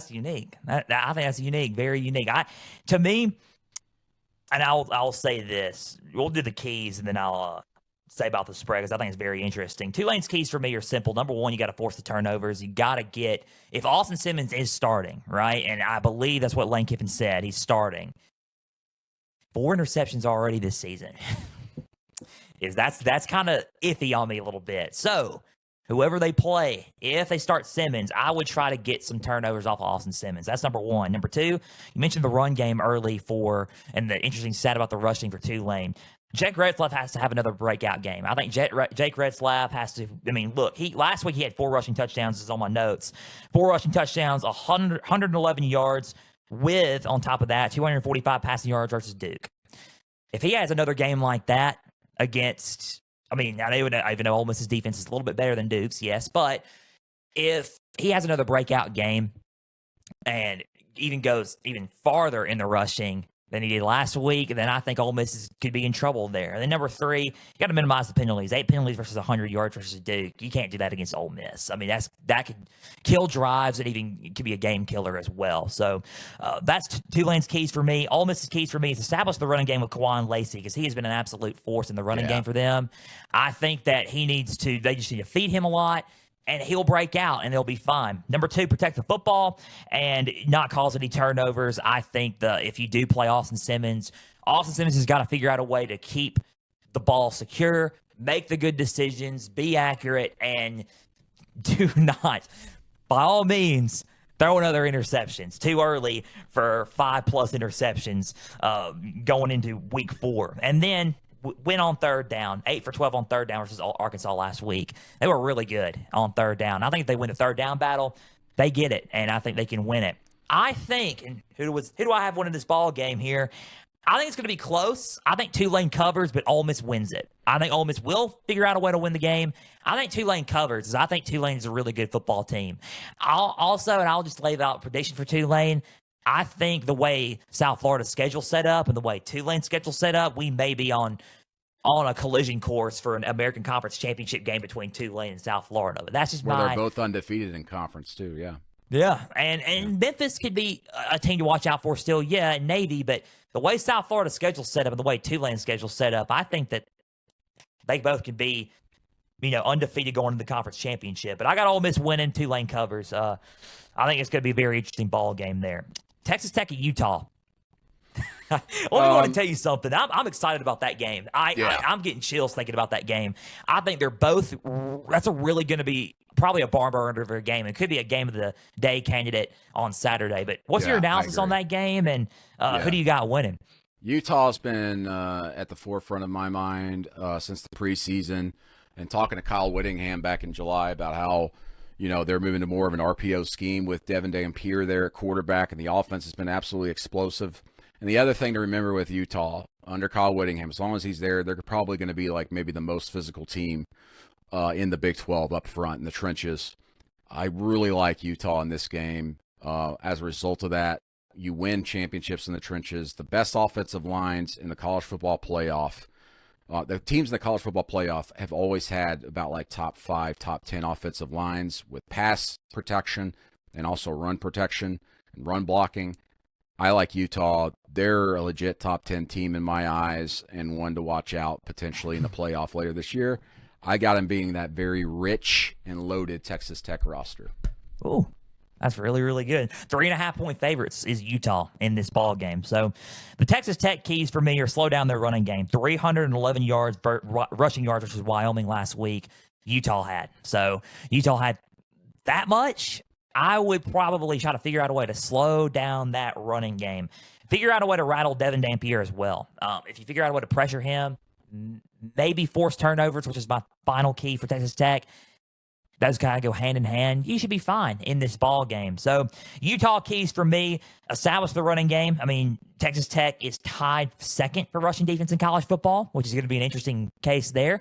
Speaker 1: unique. I think that's unique, very unique. To me, And I'll say this. We'll do the keys, and then I'll say about the spread because I think it's very interesting. Tulane's keys for me are simple. Number one, you got to force the turnovers. You got to get if Austin Simmons is starting, right? And I believe that's what Lane Kiffin said. He's starting. 4 interceptions already this season. That's kind of iffy on me a little bit. So whoever they play, if they start Simmons, I would try to get some turnovers off of Austin Simmons. That's number one. Number two, you mentioned the run game early and the interesting stat about the rushing for Tulane. Jake Retzlaff has to have another breakout game. I think Jake Retzlaff has to. I mean, look, last week he had 4 rushing touchdowns. This is on my notes. 4 rushing touchdowns, 111 yards, with on top of that 245 passing yards versus Duke. If he has another game like that against, I mean, I even know Ole Miss's defense is a little bit better than Duke's, yes, but if he has another breakout game and even goes even farther in the rushing than he did last week, then I think Ole Miss could be in trouble there. And then number 3, you got to minimize the penalties. 8 penalties versus 100 yards versus Duke. You can't do that against Ole Miss. I mean, that could kill drives and even could be a game killer as well. So that's Tulane's keys for me. Ole Miss's keys for me is establish the running game with Kawan Lacey because he has been an absolute force in the running game for them. I think that they just need to feed him a lot, and he'll break out, and they'll be fine. Number 2, protect the football and not cause any turnovers. I think if you do play Austin Simmons has got to figure out a way to keep the ball secure, make the good decisions, be accurate, and do not, by all means, throw another interceptions. Too early for 5+ interceptions going into week 4. And then win on third down, 8 for 12 on third down versus Arkansas last week. They were really good on third down. I think if they win the third down battle, they get it, and I think they can win it. I think, and who do I have winning this ball game here? I think it's going to be close. I think Tulane covers, but Ole Miss wins it. I think Ole Miss will figure out a way to win the game. I think Tulane covers, because I think Tulane is a really good football team. I'll just lay out a prediction for Tulane. I think the way South Florida's schedule set up and the way Tulane's schedule set up, we may be on a collision course for an American Conference Championship game between Tulane and South Florida. But that's just
Speaker 2: they're both undefeated in conference too,
Speaker 1: yeah. Yeah, and Memphis could be a team to watch out for still, and Navy, but the way South Florida's schedule set up and the way Tulane's schedule set up, I think that they both could be, undefeated going into the conference championship. But I got Ole Miss winning, Tulane covers. I think it's going to be a very interesting ball game there. Texas Tech at Utah. I want to tell you something. I'm excited about that game. I'm getting chills thinking about that game. I think they're both. That's really going to be probably a barn burner of a game. It could be a game of the day candidate on Saturday. But what's your analysis on that game, and who do you got winning?
Speaker 2: Utah's been at the forefront of my mind since the preseason, and talking to Kyle Whittingham back in July about how they're moving to more of an RPO scheme with Devin Dampier there at quarterback, and the offense has been absolutely explosive. And the other thing to remember with Utah, under Kyle Whittingham, as long as he's there, they're probably going to be like maybe the most physical team in the Big 12 up front in the trenches. I really like Utah in this game. As a result of that, you win championships in the trenches. The best offensive lines in the college football playoff. The teams in the college football playoff have always had about like top 5, top 10 offensive lines with pass protection and also run protection and run blocking. I like Utah. They're a legit top 10 team in my eyes, and one to watch out potentially in the playoff later this year. I got them being that very rich and loaded Texas Tech roster.
Speaker 1: Oh, that's really, really good. 3.5-point favorites is Utah in this ball game. So the Texas Tech keys for me are slow down their running game. 311 yards, rushing yards versus Wyoming last week. Utah had. So Utah had that much. I would probably try to figure out a way to slow down that running game. Figure out a way to rattle Devin Dampier as well. If you figure out a way to pressure him, maybe force turnovers, which is my final key for Texas Tech. Those kind of go hand in hand. You should be fine in this ball game. So Utah keys for me, establish the running game. I mean, Texas Tech is tied second for rushing defense in college football, which is going to be an interesting case there.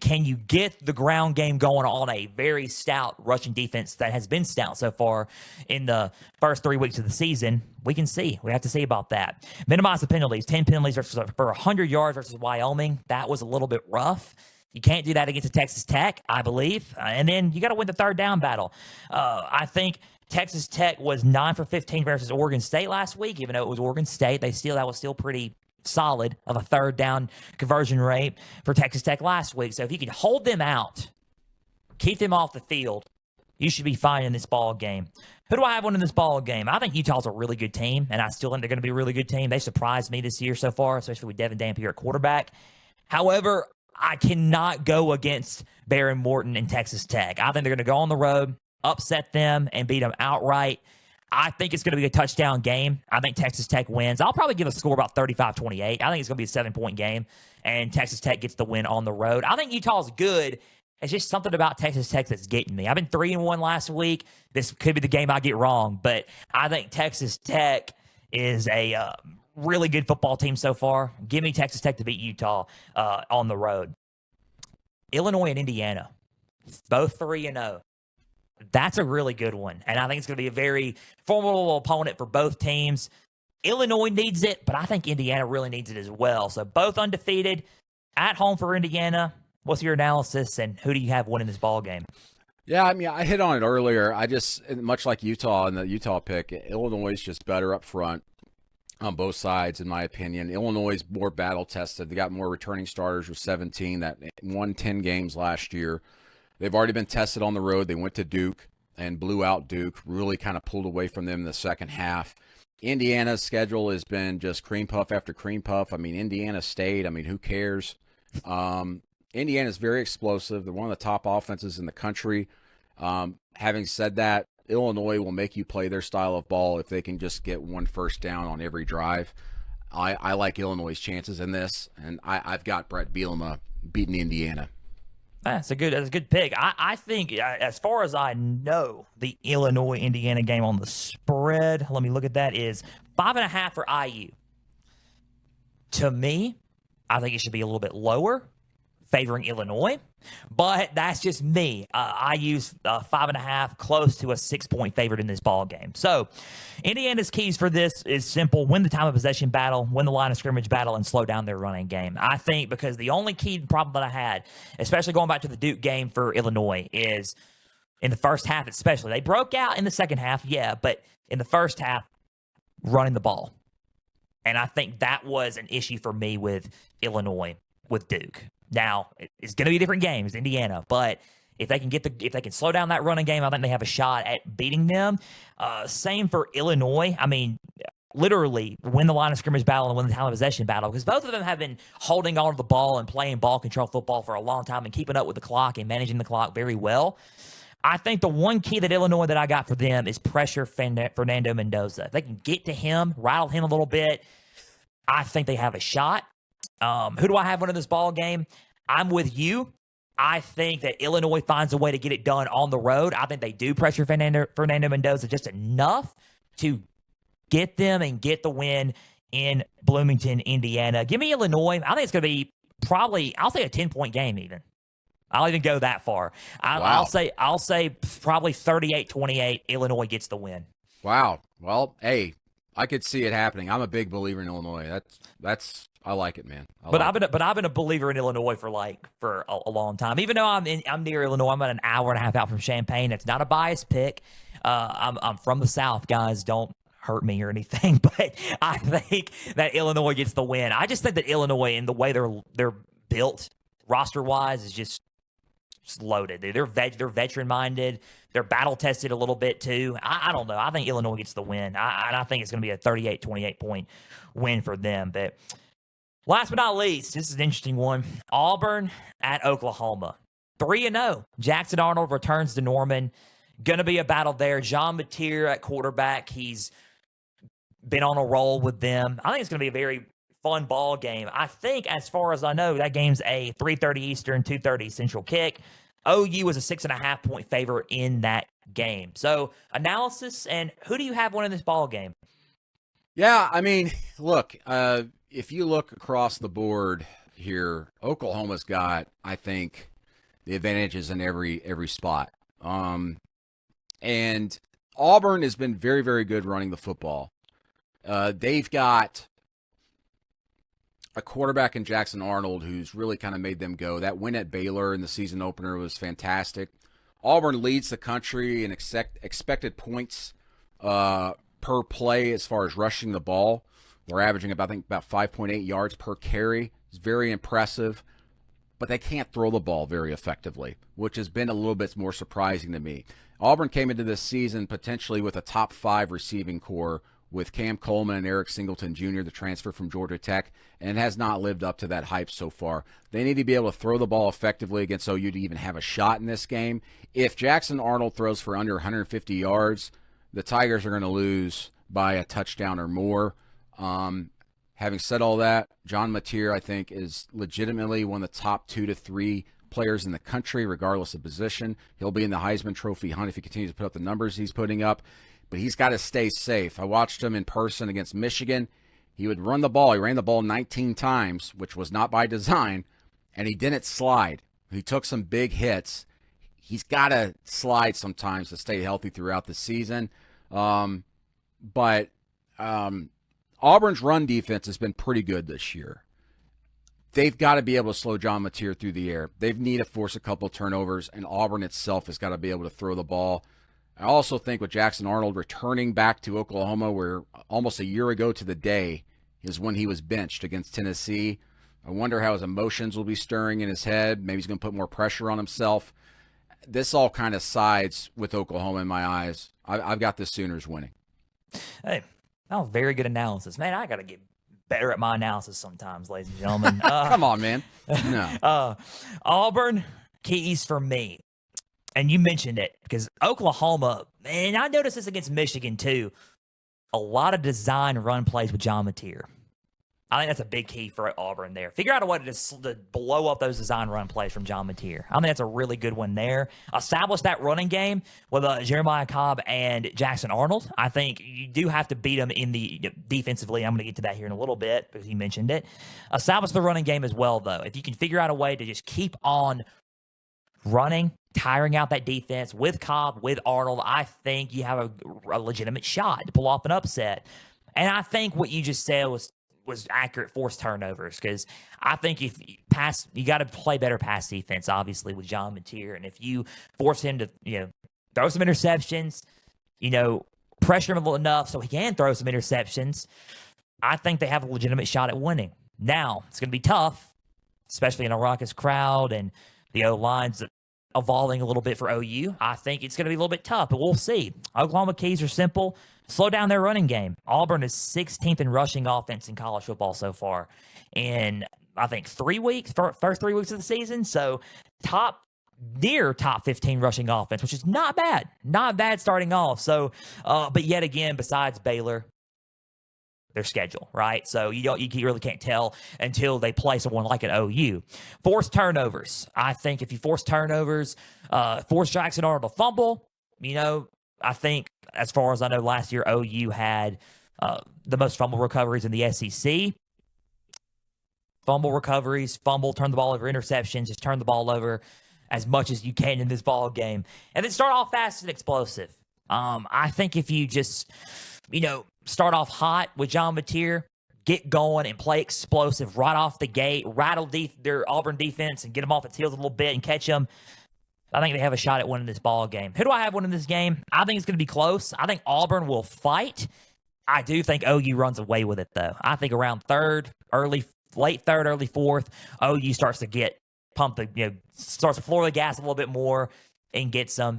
Speaker 1: Can you get the ground game going on a very stout rushing defense that has been stout so far in the first 3 weeks of the season? We can see. We have to see about that. Minimize the penalties. 10 penalties for 100 yards versus Wyoming. That was a little bit rough. You can't do that against a Texas Tech, I believe. And then you got to win the third down battle. I think Texas Tech was 9 for 15 versus Oregon State last week, even though it was Oregon State. That was still pretty solid of a third down conversion rate for Texas Tech last week. So if you can hold them out, keep them off the field, you should be fine in this ball game. Who do I have winning this ball game? I think Utah's a really good team, and I still think they're going to be a really good team. They surprised me this year so far, especially with Devin Dampier at quarterback. However, I cannot go against Baron Morton and Texas Tech. I think they're going to go on the road, upset them, and beat them outright. I think it's going to be a touchdown game. I think Texas Tech wins. I'll probably give a score about 35-28. I think it's going to be a 7-point game, and Texas Tech gets the win on the road. I think Utah's good. It's just something about Texas Tech that's getting me. I've been 3-1 last week. This could be the game I get wrong, but I think Texas Tech is a really good football team so far. Give me Texas Tech to beat Utah on the road. Illinois and Indiana, both 3-0. That's a really good one, and I think it's going to be a very formidable opponent for both teams. Illinois needs it, but I think Indiana really needs it as well. So both undefeated at home for Indiana. What's your analysis, and who do you have winning this ball game?
Speaker 2: Yeah, I mean, I hit on it earlier. I just, much like Utah and the Utah pick, Illinois is just better up front on both sides, in my opinion. Illinois is more battle-tested. They got more returning starters with 17 that won 10 games last year. They've already been tested on the road. They went to Duke and blew out Duke, really kind of pulled away from them in the second half. Indiana's schedule has been just cream puff after cream puff. I mean, Indiana State, I mean, who cares? Indiana's very explosive. They're one of the top offenses in the country. Having said that, Illinois will make you play their style of ball if they can just get one first down on every drive. I like Illinois' chances in this, and I've got Brett Bielema beating Indiana.
Speaker 1: That's a good pick. I think, as far as I know, the Illinois-Indiana game on the spread, let me look at that, is 5.5 for IU. To me, I think it should be a little bit lower, favoring Illinois, but that's just me. I use 5.5, close to a 6-point favorite in this ball game. So Indiana's keys for this is simple: win the time of possession battle, win the line of scrimmage battle, and slow down their running game. I think because the only key problem that I had, especially going back to the Duke game for Illinois, is in the first half especially. They broke out in the second half, yeah, but in the first half, running the ball. And I think that was an issue for me with Illinois, with Duke. Now, it's going to be a different game. It's Indiana, but if they can slow down that running game, I think they have a shot at beating them. Same for Illinois. I mean, literally win the line of scrimmage battle and win the time of possession battle, because both of them have been holding on to the ball and playing ball control football for a long time and keeping up with the clock and managing the clock very well. I think the one key that Illinois that I got for them is pressure Fernando Mendoza. If they can get to him, rattle him a little bit, I think they have a shot. Who do I have winning this ball game? I'm with you. I think that Illinois finds a way to get it done on the road. I think they do pressure Fernando Mendoza just enough to get them and get the win in Bloomington, Indiana. Give me Illinois. I think it's going to be probably, I'll say a 10-point game even. I'll even go that far. I'll say probably 38-28. Illinois gets the win.
Speaker 2: Wow. Well, hey, I could see it happening. I'm a big believer in Illinois. That's I like it, man.
Speaker 1: I've been a believer in Illinois for a long time. Even though I'm near Illinois, I'm about an hour and a half out from Champaign. It's not a biased pick. I'm from the South, guys. Don't hurt me or anything, but I think that Illinois gets the win. I just think that Illinois, and the way they're built roster wise, is just loaded. They're veteran minded. They're battle tested a little bit too. I don't know. I think Illinois gets the win. I think it's going to be a 38-28 point win for them. But last but not least, this is an interesting one. Auburn at Oklahoma. 3-0. Jackson Arnold returns to Norman. Going to be a battle there. Jean Mateer at quarterback. He's been on a roll with them. I think it's going to be a very fun ball game. I think, as far as I know, that game's a 3:30 Eastern, 2:30 Central kick. OU was a 6.5-point favorite in that game. So, analysis, and who do you have winning this ball game?
Speaker 2: Yeah, I mean, look, if you look across the board here, Oklahoma's got, I think, the advantages in every spot. And Auburn has been very, very good running the football. They've got a quarterback in Jackson Arnold who's really kind of made them go. That win at Baylor in the season opener was fantastic. Auburn leads the country in expected points per play as far as rushing the ball. They're averaging about 5.8 yards per carry. It's very impressive, but they can't throw the ball very effectively, which has been a little bit more surprising to me. Auburn came into this season potentially with a top 5 receiving core with Cam Coleman and Eric Singleton Jr., the transfer from Georgia Tech, and has not lived up to that hype so far. They need to be able to throw the ball effectively against OU to even have a shot in this game. If Jackson Arnold throws for under 150 yards, the Tigers are going to lose by a touchdown or more. Having said all that, John Mateer, I think, is legitimately one of the top 2 to 3 players in the country, regardless of position. He'll be in the Heisman Trophy hunt if he continues to put up the numbers he's putting up. But he's got to stay safe. I watched him in person against Michigan. He would run the ball. He ran the ball 19 times, which was not by design, and he didn't slide. He took some big hits. He's got to slide sometimes to stay healthy throughout the season. But Auburn's run defense has been pretty good this year. They've got to be able to slow John Mateer through the air. They need to force a couple turnovers, and Auburn itself has got to be able to throw the ball. I also think with Jackson Arnold returning back to Oklahoma, where almost a year ago to the day is when he was benched against Tennessee, I wonder how his emotions will be stirring in his head. Maybe he's going to put more pressure on himself. This all kind of sides with Oklahoma in my eyes. I've got the Sooners winning.
Speaker 1: Hey, that was very good analysis. Man, I got to get better at my analysis sometimes, ladies and gentlemen.
Speaker 2: Come on, man. No.
Speaker 1: Auburn, keys for me. And you mentioned it because Oklahoma, and I noticed this against Michigan too, a lot of design run plays with John Mateer. I think that's a big key for Auburn there. Figure out a way to blow up those design run plays from John Mateer. I think that's a really good one there. Establish that running game with Jeremiah Cobb and Jackson Arnold. I think you do have to beat them in the defensively. I'm going to get to that here in a little bit because you mentioned it. Establish the running game as well, though. If you can figure out a way to just keep on running, tiring out that defense with Cobb, with Arnold, I think you have a legitimate shot to pull off an upset. And I think what you just said was accurate, forced turnovers, because I think if you got to play better pass defense, obviously, with John Mateer. And if you force him to, throw some interceptions, pressure him enough so he can throw some interceptions, I think they have a legitimate shot at winning. Now, it's going to be tough, especially in a raucous crowd, and the O-line's evolving a little bit for OU. I think it's going to be a little bit tough, but we'll see. Oklahoma keys are simple. Slow down their running game. Auburn is 16th in rushing offense in college football so far in, I think, 3 weeks, first 3 weeks of the season. So near top 15 rushing offense, which is not bad. Not bad starting off. So, but yet again, besides Baylor, their schedule, right? So you really can't tell until they play someone like an OU. Force turnovers. I think if you force turnovers, force Jackson Arnold to fumble, I think as far as I know, last year OU had the most fumble recoveries in the SEC. Fumble recoveries, turn the ball over, interceptions, just turn the ball over as much as you can in this ball game. And then start off fast and explosive. I think if you just, start off hot with John Mateer, get going and play explosive right off the gate, rattle their Auburn defense and get them off its heels a little bit and catch them, I think they have a shot at winning this ball game. Who do I have winning this game? I think it's going to be close. I think Auburn will fight. I do think OU runs away with it, though. I think around late third, early fourth, OU starts to get pumped, starts to floor the gas a little bit more and gets them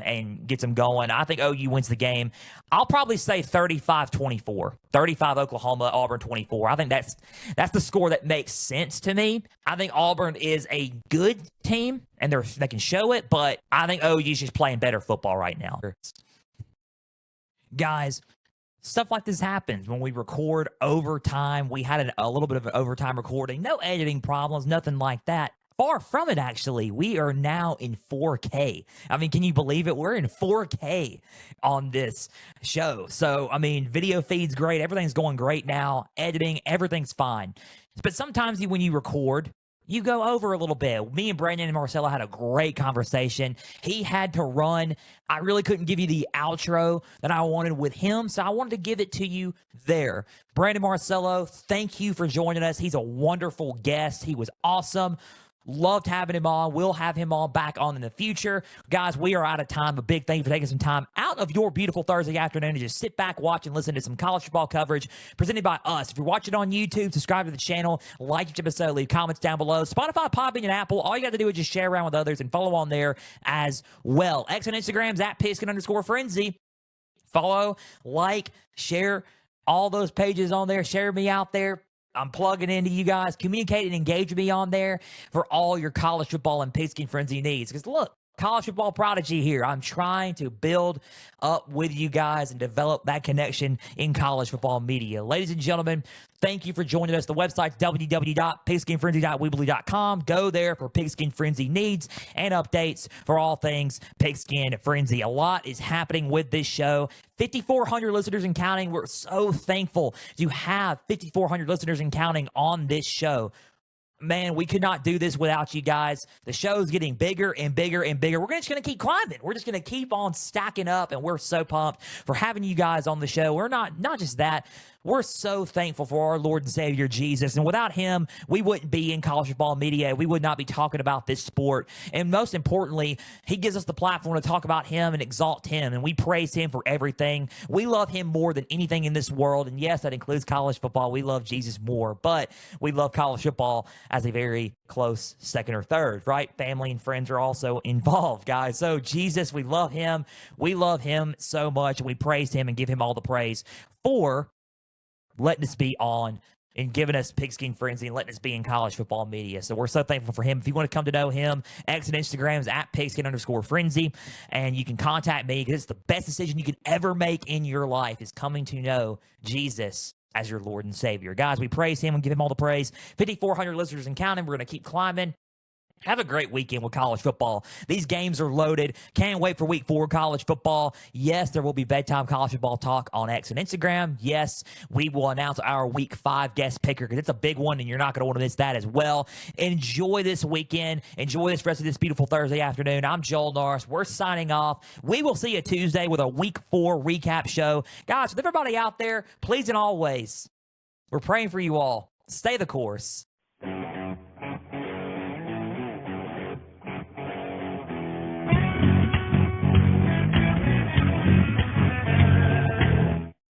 Speaker 1: going. I think OU wins the game. I'll probably say 35-24. 35 Oklahoma, Auburn 24. I think that's the score that makes sense to me. I think Auburn is a good team and they can show it, but I think OU's just playing better football right now. Guys, stuff like this happens when we record overtime. We had a little bit of an overtime recording. No editing problems, nothing like that. Far from it, actually. We are now in 4K. I mean, can you believe it? We're in 4K on this show. So, I mean, video feed's great. Everything's going great now. Editing, everything's fine. But sometimes when you record, you go over a little bit. Me and Brandon and Marcello had a great conversation. He had to run. I really couldn't give you the outro that I wanted with him, so I wanted to give it to you there. Brandon Marcello, thank you for joining us. He's a wonderful guest. He was awesome. Loved having him on. We'll have him on back on in the future. Guys, we are out of time. A big thank you for taking some time out of your beautiful Thursday afternoon to just sit back, watch, and listen to some college football coverage presented by us. If you're watching on YouTube, subscribe to the channel, like each episode, leave comments down below. Spotify, Podbean, and Apple. All you got to do is just share around with others and follow on there as well. X and Instagram's at Pigskin_Frenzy. Follow, like, share all those pages on there. Share me out there. I'm plugging into you guys. Communicate and engage with me on there for all your college football and Pigskin Frenzy needs. Because look, college football prodigy here. I'm trying to build up with you guys and develop that connection in college football media. Ladies and gentlemen, thank you for joining us. The website's www.pigskinfrenzy.weebly.com. Go there for Pigskin Frenzy needs and updates for all things Pigskin Frenzy. A lot is happening with this show. 5,400 listeners and counting. We're so thankful to have 5,400 listeners and counting on this show. Man, we could not do this without you guys. The show's getting bigger and bigger and bigger. We're just going to keep climbing. We're just going to keep on stacking up, and we're so pumped for having you guys on the show. We're not just that. We're so thankful for our Lord and Savior, Jesus. And without him, we wouldn't be in college football media. We would not be talking about this sport. And most importantly, he gives us the platform to talk about him and exalt him. And we praise him for everything. We love him more than anything in this world. And yes, that includes college football. We love Jesus more. But we love college football as a very close second or third, right? Family and friends are also involved, guys. So Jesus, we love him. We love him so much. And we praise him and give him all the praise for letting us be on and giving us Pigskin Frenzy and letting us be in college football media. So we're so thankful for him. If you want to come to know him, X and Instagram is at Pigskin_Frenzy. And you can contact me because it's the best decision you could ever make in your life is coming to know Jesus as your Lord and Savior. Guys, we praise him and give him all the praise. 5,400 listeners and counting. We're going to keep climbing. Have a great weekend with college football. These games are loaded. Can't wait for week 4 college football. Yes, there will be bedtime college football talk on X and Instagram. Yes, we will announce our week 5 guest picker because it's a big one and you're not going to want to miss that as well. Enjoy this weekend. Enjoy this rest of this beautiful Thursday afternoon. I'm Joel Norris. We're signing off. We will see you Tuesday with a week 4 recap show. Guys, with everybody out there, please and always, we're praying for you all. Stay the course.